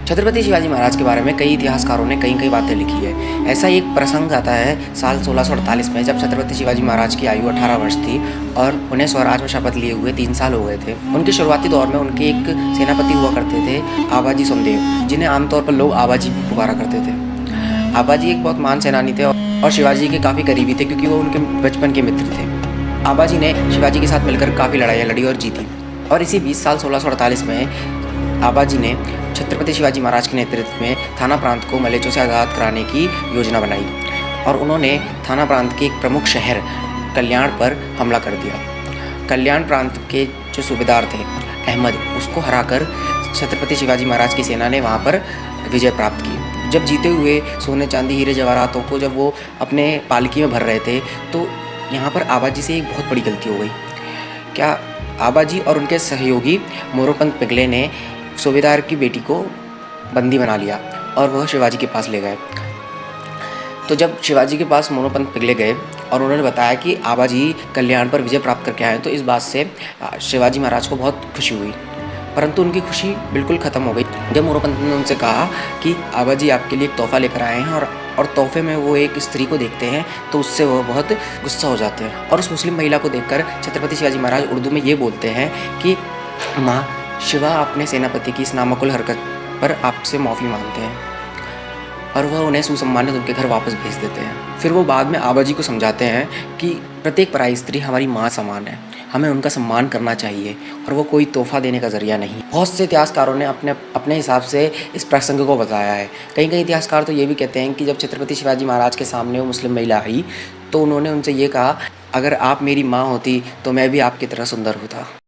छत्रपति शिवाजी महाराज के बारे में कई इतिहासकारों ने कई कई बातें लिखी है। ऐसा एक प्रसंग आता है साल 1648 में, जब छत्रपति शिवाजी महाराज की आयु 18 वर्ष थी और उन्हें स्वराज में शपथ लिए हुए 3 साल हो गए थे। उनके शुरुआती दौर में उनके एक सेनापति हुआ करते थे, आबाजी सोमदेव, जिन्हें आमतौर पर लोग आबाजी भी पुकारा करते थे। आबाजी एक बहुत महान सेनानी थे और शिवाजी के काफ़ी करीबी थे, क्योंकि वो उनके बचपन के मित्र थे। आबाजी ने शिवाजी के साथ मिलकर काफ़ी लड़ाइयाँ लड़ी और जीती, और इसी 20 साल 1648 में आबाजी ने छत्रपति शिवाजी महाराज के नेतृत्व में थाना प्रांत को मलेच्चों से आज़ाद कराने की योजना बनाई, और उन्होंने थाना प्रांत के एक प्रमुख शहर कल्याण पर हमला कर दिया। कल्याण प्रांत के जो सूबेदार थे अहमद, उसको हराकर छत्रपति शिवाजी महाराज की सेना ने वहाँ पर विजय प्राप्त की। जब जीते हुए सोने चांदी हीरे जवाहरातों को जब वो अपने पालकी में भर रहे थे, तो यहाँ पर आबाजी से एक बहुत बड़ी गलती हो गई। क्या आबाजी और उनके सहयोगी मोरोपंत पिंगले ने सूबेदार की बेटी को बंदी बना लिया और वह शिवाजी के पास ले गए। तो जब शिवाजी के पास मोरोपंत पिंगले गए और उन्होंने बताया कि आबाजी कल्याण पर विजय प्राप्त करके आए, तो इस बात से शिवाजी महाराज को बहुत खुशी हुई। परंतु उनकी खुशी बिल्कुल ख़त्म हो गई जब मोरोपंत ने उनसे कहा कि आबाजी आपके लिए एक तोहफ़ा लेकर आए हैं, और तोहफे में वो एक स्त्री को देखते हैं, तो उससे वो बहुत गुस्सा हो जाते हैं। और उस मुस्लिम महिला को देखकर छत्रपति शिवाजी महाराज उर्दू में ये बोलते हैं कि माँ, शिवा अपने सेनापति की इस नामकुल हरकत पर आपसे माफ़ी मांगते हैं, और वह उन्हें सुसम्मानित उनके घर वापस भेज देते हैं। फिर वो बाद में आबाजी को समझाते हैं कि प्रत्येक पराई स्त्री हमारी माँ समान है, हमें उनका सम्मान करना चाहिए, और वो कोई तोहफा देने का ज़रिया नहीं। बहुत से इतिहासकारों ने अपने हिसाब से इस प्रसंग को बताया है। कई इतिहासकार तो ये भी कहते हैं कि जब छत्रपति शिवाजी महाराज के सामने वो मुस्लिम महिला आई, तो उन्होंने उनसे ये कहा, अगर आप मेरी माँ होती तो मैं भी आपकी तरह सुंदर होता।